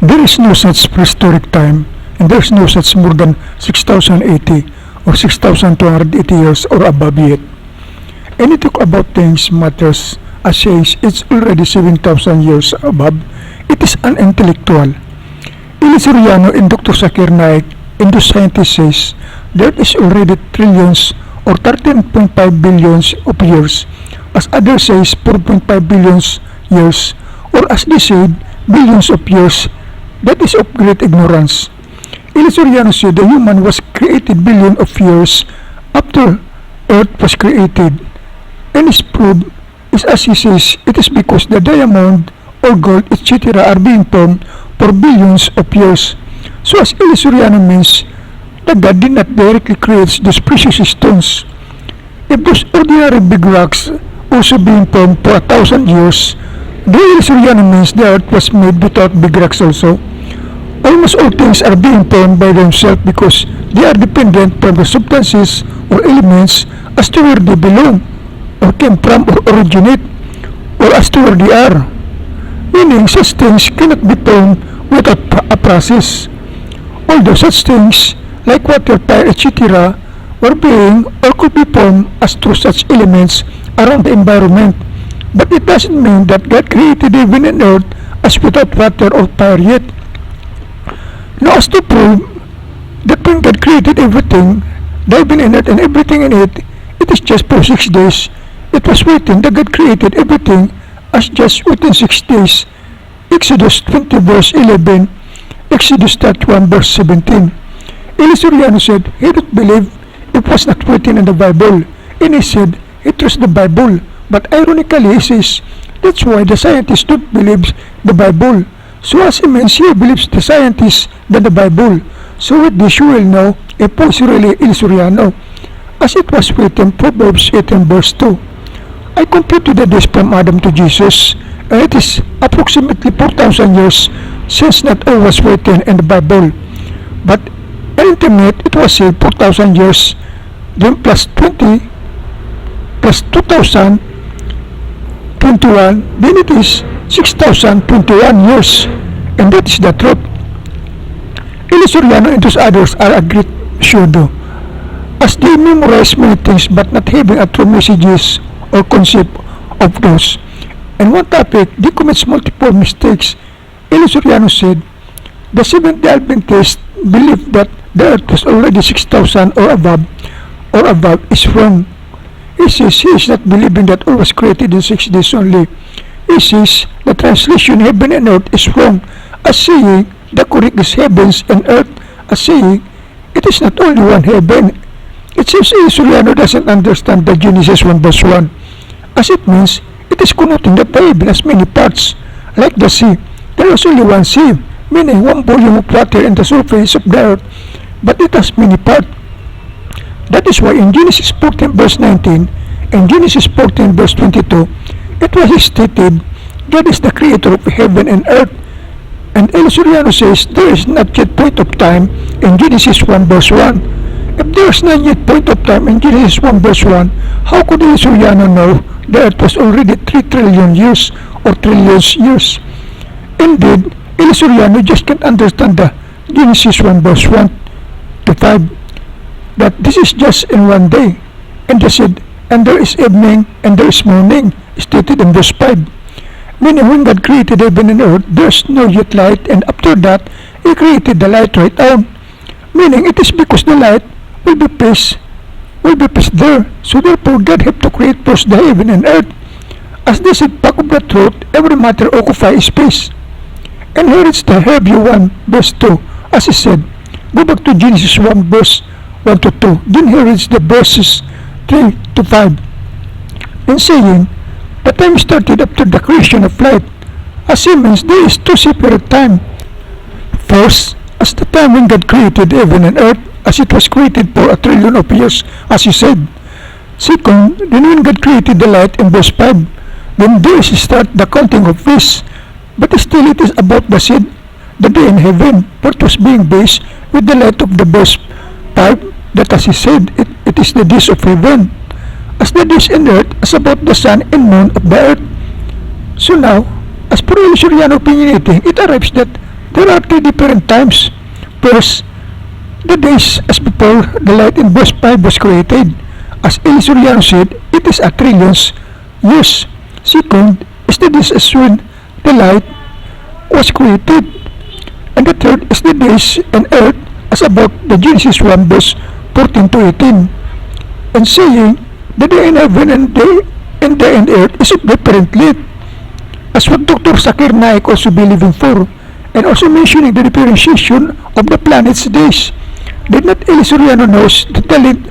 There is no such prehistoric time, and there is no such more than 6,080 or 6,280 years or above yet. Any talk about things matters as says it's already 7,000 years above. It is unintellectual. SORIANO and Dr. SAKIR NAIK and the scientist says there is already trillions or 13.5 billions of years, as others says 4.5 billions years, or as they said, billions of years. That is of great ignorance. SORIANO said the human was created billion of years after Earth was created, and his proof is as he says, it is because the diamond or gold etc. are being formed for billions of years. So as SORIANO means that God did not directly create those precious stones. If those ordinary big rocks also being formed for 1,000 years, the SORIANO means the earth was made without big rocks also. Almost all things are being formed by themselves because they are dependent from the substances or elements as to where they belong, or came from or originate, or as to where they are. Meaning such things cannot be formed without a process. Although such things like water, fire, etc. were being or could be formed as through such elements around the environment, but it doesn't mean that God created heaven and earth as without water or fire yet. Now as to prove that when God created everything, the heaven and earth and everything in it, it is just for 6 days. It was written that God created everything as just within 6 days. Exodus 20 verse 11, Exodus 31 verse 17. SORIANO said he didn't believe it was not written in the Bible, and he said he trusts the Bible, but ironically he says that's why the scientists don't believe the Bible. So as he means he believes the scientists than the Bible. So with this you will know if was really SORIANO, as it was written Proverbs 18 verse 2. I computed the days from Adam to Jesus, and it is approximately 4,000 years since not all was written in the Bible. But in internet it was said 4,000 years, then plus 20 plus 2,021, then it is 6,021 years, and that is the truth. SORIANO and those others are a great pseudo, as they memorize many things but not having a true messages or concept of those. In one topic, they commit multiple mistakes. SORIANO said the Seventh-day Adventists believe that the earth was already 6,000 or above is wrong. He says he is not believing that all was created in 6 days only. He says the translation heaven and earth is wrong, as saying the correct is heavens and earth, as saying it is not only one heaven. It seems SORIANO doesn't understand the Genesis 1 verse 1, as it means it is connoting that the heaven has many parts, like the sea. There is only one sea, meaning one volume of water in the surface of the earth, but it has many parts. That is why in Genesis 14 verse 19 and Genesis 14 verse 22, it was stated God is the creator of heaven and earth. And SORIANO says there is not yet point of time in Genesis 1 verse 1. If there is not yet point of time in Genesis 1 verse 1, how could SORIANO know the earth was already 3 trillion years or trillions years? Indeed, SORIANO just can't understand the Genesis 1 verse 1 to 5, that this is just in one day. And they said, and there is evening and there is morning, stated in verse 5. Meaning when God created heaven and earth, there is no yet light, and after that, He created the light right out. Meaning it is because the light will be placed there. So therefore God had to create first the heaven and earth. As they said back of the truth, every matter occupies space. And here it's the Hebrew 1 verse 2, as he said. Go back to Genesis 1 verse 1 to 2. Then here is the verses 3 to 5. In saying, the time started after the creation of light, as he means there is two separate time. First, as the time when God created heaven and earth, as it was created for 1 trillion of years, as he said. Second, then when God created the light in verse 5, then there is start the counting of this. But still it is about the seed, the day in heaven, for it was being based with the light of the verse 5, that as he said, it is the days of heaven, as the days in earth, as about the sun and moon of the earth. So now, as per SORIANO opinionating, it arrives that there are three different times. First, the days as before the light in verse 5 was created. As SORIANO said, it is a trillions years. Second is the days as when the light was created. And the third is the days and earth as about the Genesis 1 verse 14 to 18. And saying the day in heaven and day in earth is differently. As what Dr. SAKIR NAIK also believing for, and also mentioning the differentiation of the planet's days. Did not SORIANO knows that the length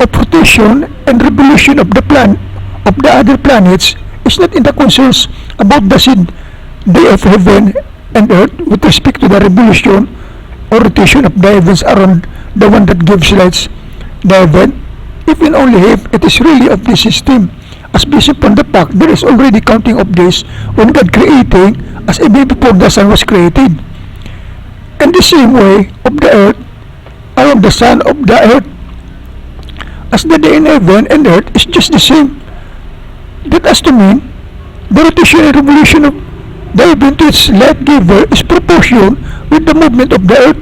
of rotation and revolution of the other planets is not in the concerns about the said day of heaven and earth with respect to the revolution or rotation of the heavens around the one that gives lights the heaven, even only if it is really of this system, as based upon the fact there is already counting of days when God creating as even before the sun was created. And the same way of the earth around the sun of the earth, as the day in heaven and earth is just the same. That has to mean the rotation and revolution of the heaven to its light giver is proportional with the movement of the earth.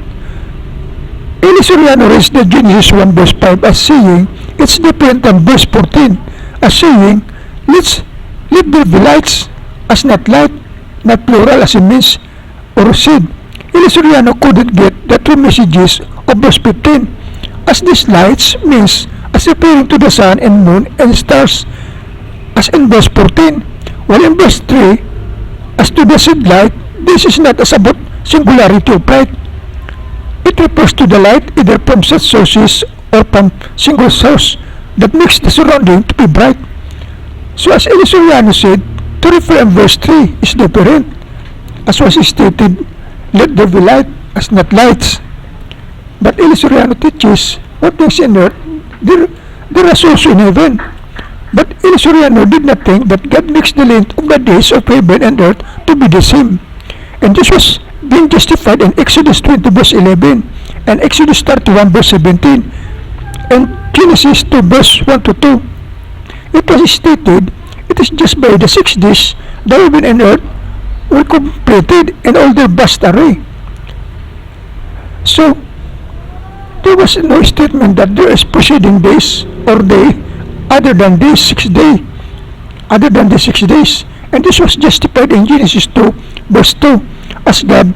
SORIANO raised the Genesis 1 verse 5 as saying it's different than verse 14 as saying let there be lights as not light, not plural as it means or said. SORIANO couldn't get the two messages of verse 15 as these lights means as referring to the sun and moon and stars as in verse 14, while in verse 3 as to the said light, this is not as about singularity of light. It refers to the light either from such sources or from single source that makes the surrounding to be bright. So as SORIANO said, to refer in verse 3 is different. As was stated, let there be light as not lights. But SORIANO teaches what things in earth, there are also in heaven. But SORIANO did not think that God makes the length of the days of heaven and earth to be the same. And this was being justified in Exodus 20 verse 11 and Exodus 31 verse 17 and Genesis 2 verse 1 to 2. It was stated, it is just by the 6 days the heaven and earth were completed in all their vast array. So, there was no statement that there is preceding days or day other than these 6 days. And this was justified in Genesis 2 verse 2 as God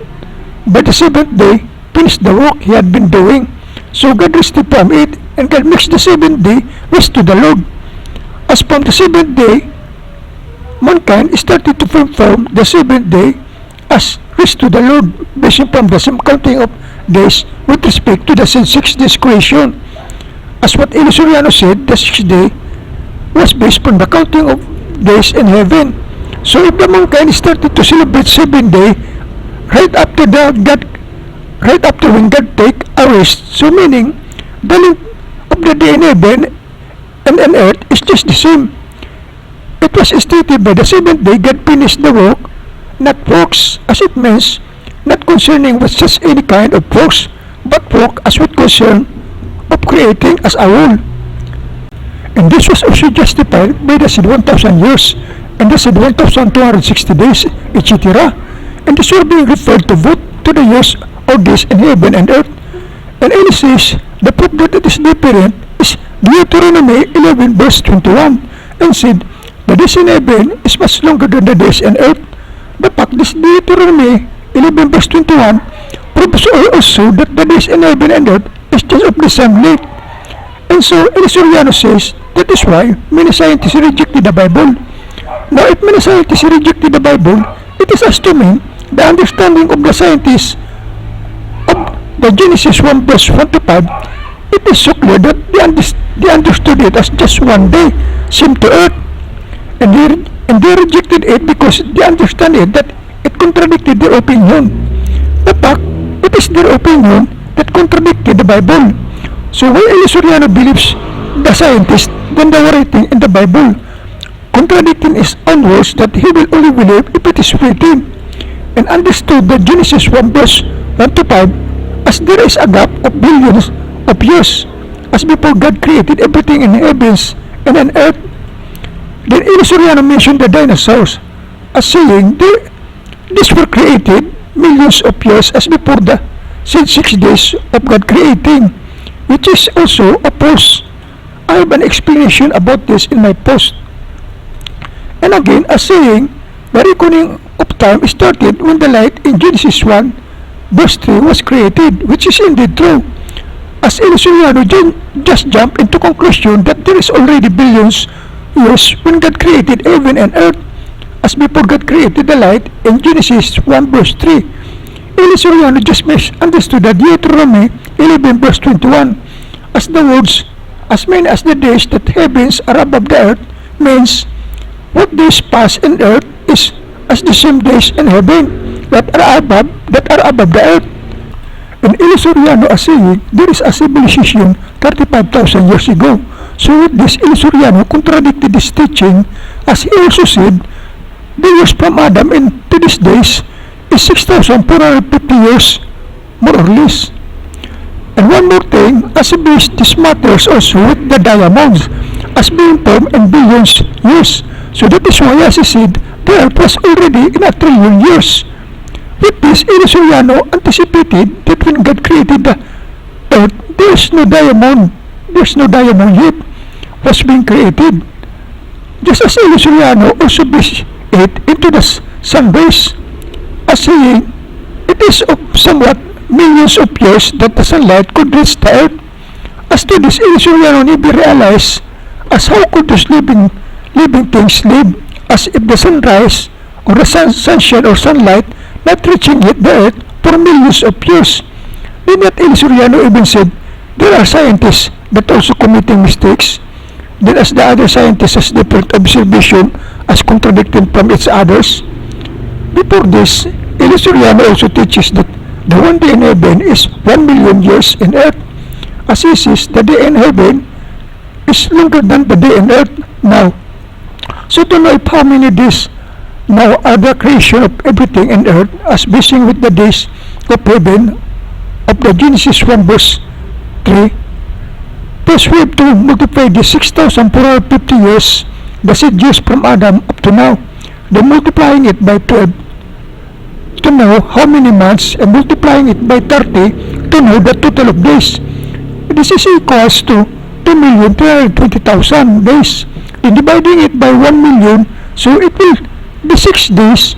by the 7th day finished the work he had been doing. So God rested from it, and God makes the 7th day rest to the Lord. As from the 7th day, mankind started to perform the 7th day as rest to the Lord, based upon the same counting of days with respect to the 6 days creation. As what SORIANO said, the 6th day was based upon the counting of days in heaven. So if the mankind started to celebrate 7th day right after when God take a rest, so meaning the length of the day in heaven and on earth is just the same. It was stated by the 7th day God finished the work, not works as it means, not concerning with such any kind of works, but work as with concern of creating as a whole. And this was also justified by the said 1,000 years and the said 1,260 days, etc. And this were being referred to both to the years or days in heaven and earth. And it says the proof that it is different is Deuteronomy 11 verse 21 and said the days in heaven is much longer than the days in earth. The fact this Deuteronomy 11 verse 21 proves also that the days in heaven and earth is just of the same length. And so SORIANO says that is why many scientists rejected the Bible. Now if many scientists rejected the Bible, it is as to mean the understanding of the scientists of the Genesis 1 verse 1 to 5, it is so clear that they understood it as just one day, same to earth. And they rejected it because they understand it that it contradicted their opinion. The fact, it is their opinion that contradicted the Bible. So while SORIANO believes the scientist when they were writing in the Bible, contradicting his own words that he will only believe if it is written, and understood that Genesis 1 verse 1 to 5 as there is a gap of billions of years as before God created everything in heavens and on earth. Then SORIANO mentioned the dinosaurs as saying these were created millions of years as before the said 6 days of God creating, which is also opposed. I have an explanation about this in my post. And again, as saying, the reckoning of time started when the light in Genesis 1 verse 3 was created, which is indeed true. As SORIANO just jumped into conclusion that there is already billions years when God created heaven and earth, as before God created the light in Genesis 1 verse 3. SORIANO just misunderstood that Deuteronomy 11 verse 21, as the words, as many as the days that heavens are above the earth, means what days pass in earth is as the same days in heaven that are above the earth. And SORIANO is saying there is a civilization 35,000 years ago. So with this, SORIANO contradicted this teaching, as he also said the years from Adam into these days is 6,450 years, more or less. And one more thing, as he based this matters also with the diamonds as being formed in billions years. So that is why, as he said, the earth was already in a trillion years. With this, SORIANO anticipated that when God created the earth, there's no diamond yet was being created. Just as SORIANO also based it into the sun rays, as saying it is of somewhat millions of years that the sunlight could reach the earth. As to this, SORIANO never realized as how could those living things live, as if the sunrise or the sunshine or sunlight not reaching yet the earth for millions of years. Then yet SORIANO even said there are scientists that also committing mistakes. Then as the other scientists has different observation as contradicting from each others. Before this, SORIANO also teaches that the one day in heaven is 1 million years in earth. As he says, the day in heaven is longer than the day in earth now. So to know if how many days now are the creation of everything in earth, as basing with the days of heaven of the Genesis 1 verse 3. First we have to multiply the 6,450 years, the said years from Adam up to now, then multiplying it by 12 to know how many months, and multiplying it by 30 to know the total of days. This is equals to 2,320,000 days. Then dividing it by 1 million, so it will be 6 days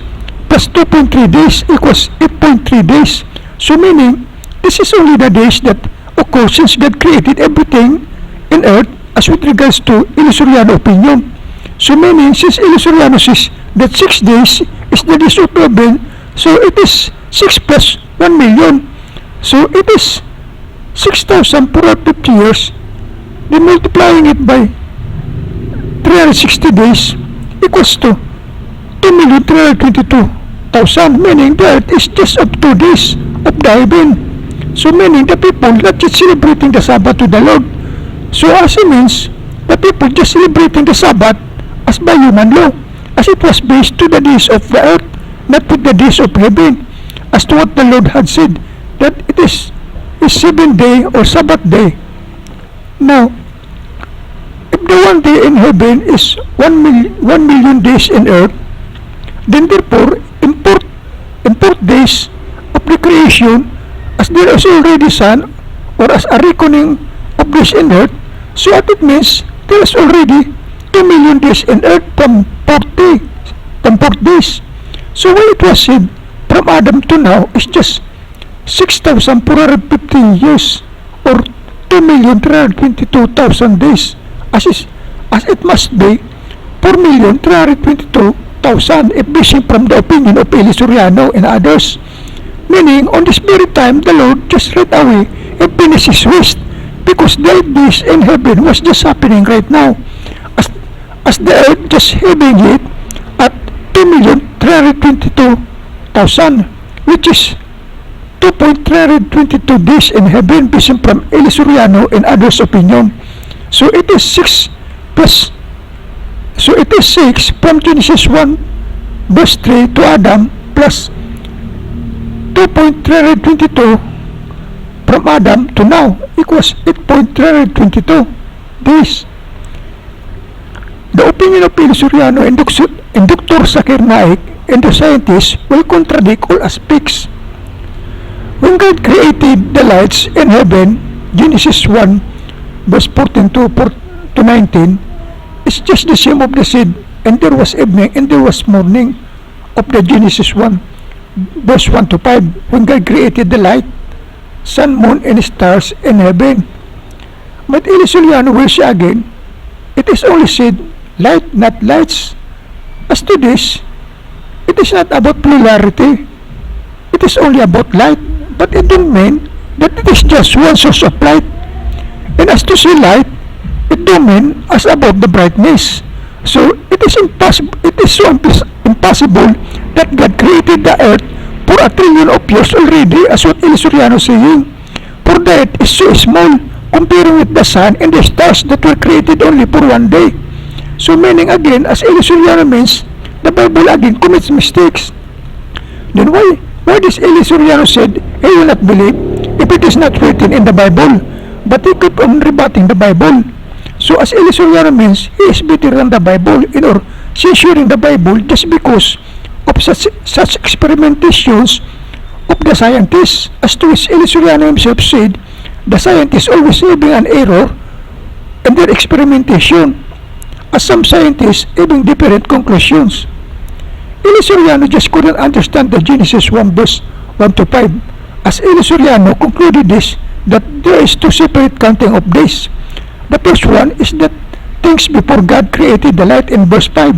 plus 2.3 days equals 8.3 days. So meaning, this is only the days that occur since God created everything in earth, as with regards to SORIANO opinion. So meaning, since SORIANO says that 6 days is the days of heaven, so it is 6 plus 1 million. So it is 6,450 years. Then multiplying it by 360 days equals to 2,322,000, meaning the earth is just of 2 days of the heaven. So meaning the people not just celebrating the Sabbath to the Lord. So as it means, the people just celebrating the Sabbath as by human law, as it was based to the days of the earth, not with the days of heaven, as to what the Lord had said, that it is a 7th day or Sabbath day. Now, if the one day in heaven is 1 million days in earth, then therefore, import days of the creation, as there is already sun, or as a reckoning of days in earth, so what it means, there is already 2 million days in earth from 40 days. So when it was said, from Adam to now is just 6,450 years, or 2,322,000 days, as it must be 4,322,000 if basing from the opinion of SORIANO and others. Meaning, on this very time, the Lord just right away and finished his rest, because the days in heaven was just happening right now, as the earth just having it at 2,322,000, which is 2.322 days in heaven, based from SORIANO and others' opinion. So it is 6 from Genesis 1 verse 3 to Adam plus 2.322 from Adam to now equals 8.322 days. The opinion of SORIANO and Dr. SAKIR NAIK and the scientists will contradict all aspects. When God created the lights in heaven, Genesis 1, verse 14 to 19, it's just the same of the seed, and there was evening and there was morning of the Genesis 1, verse 1 to 5, when God created the light, sun, moon, and stars in heaven. But SORIANO will say again, it is only said light, not lights. As to this, it is not about plurality. It is only about light, but it don't mean that it is just one source of light. And as to say light, it don't mean as about the brightness. So it is impossible. It is so impossible that God created the earth for 1 trillion of years already, as what SORIANO is saying. For the earth is so small comparing with the sun and the stars that were created only for one day. So meaning again, as SORIANO means, the Bible again commits mistakes. Then why does SORIANO said he will not believe if it is not written in the Bible? But he kept on rebutting the Bible. So as SORIANO means, he is better than the Bible in or censoring the Bible just because of such experimentations of the scientists. As to which SORIANO himself said, the scientists always having an error in their experimentation, as some scientists having different conclusions. SORIANO just couldn't understand the Genesis 1 verse 1 to 5, as SORIANO concluded this, that there is two separate counting of days. The first one is that things before God created the light in verse 5.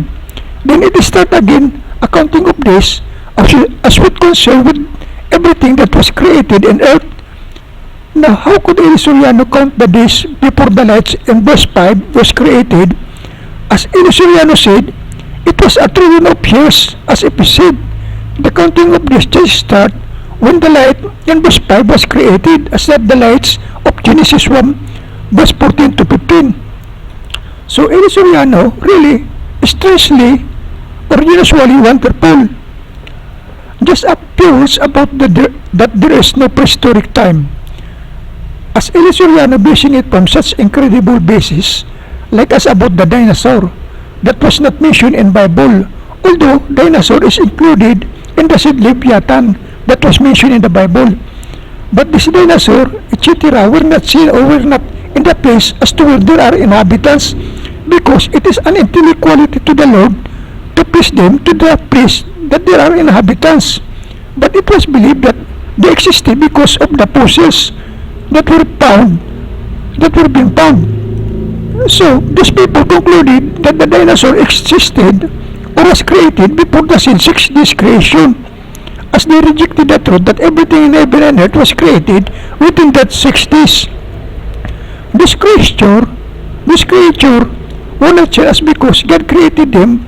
Then it is start again a counting of days as with concern with everything that was created in earth. Now, how could SORIANO count the days before the lights in verse 5 was created? As SORIANO said, it was 1 trillion of years, as if he said. The counting of days just start when the light in verse 5 was created, as that the lights of Genesis 1, verse 14 to 15. So SORIANO really, strangely, or usually wonderful. Just a few words about that there is no prehistoric time. As SORIANO basing it from such incredible basis, like as about the dinosaur, that was not mentioned in Bible, although dinosaur is included in the seed Leviathan that was mentioned in the Bible. But this dinosaur, etc., were not seen or were not in the place as to where there are inhabitants, because it is an inequality to the Lord to place them to the place that there are inhabitants. But it was believed that they existed because of the fossils that were being found. So these people concluded that the dinosaur existed or was created before the 6 days creation, as they rejected the truth that everything in heaven and earth was created within that 6 days. This creature were not as because God created them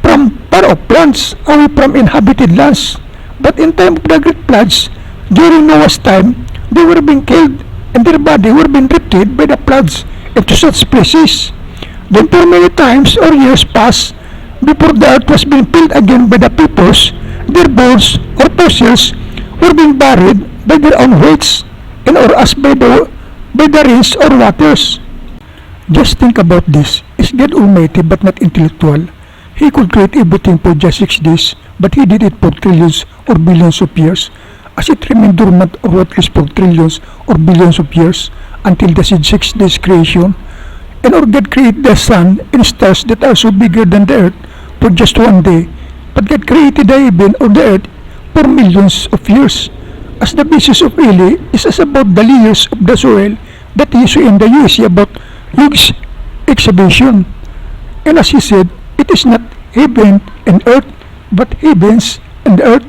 from far off lands, away from inhabited lands. But in time of the great floods, during Noah's time, they were being killed and their body were being drifted by the floods into such places. Then for many times or years passed before the earth was being filled again by the peoples, their bones or fossils were being buried by their own weights and or as by the rains or waters. Just think about this. Is God almighty but not intellectual? He could create everything for just 6 days, but he did it for trillions or billions of years, as it remained dormant or worthless for trillions or billions of years until the 6 days creation. And or God created the sun and stars that are so bigger than the earth for just one day, but God created the heaven or the earth for millions of years, as the basis of Eli is as about the layers of the soil that he saw in the USA about Hughes exhibition. And as he said, it is not heaven and earth, but heavens and earth.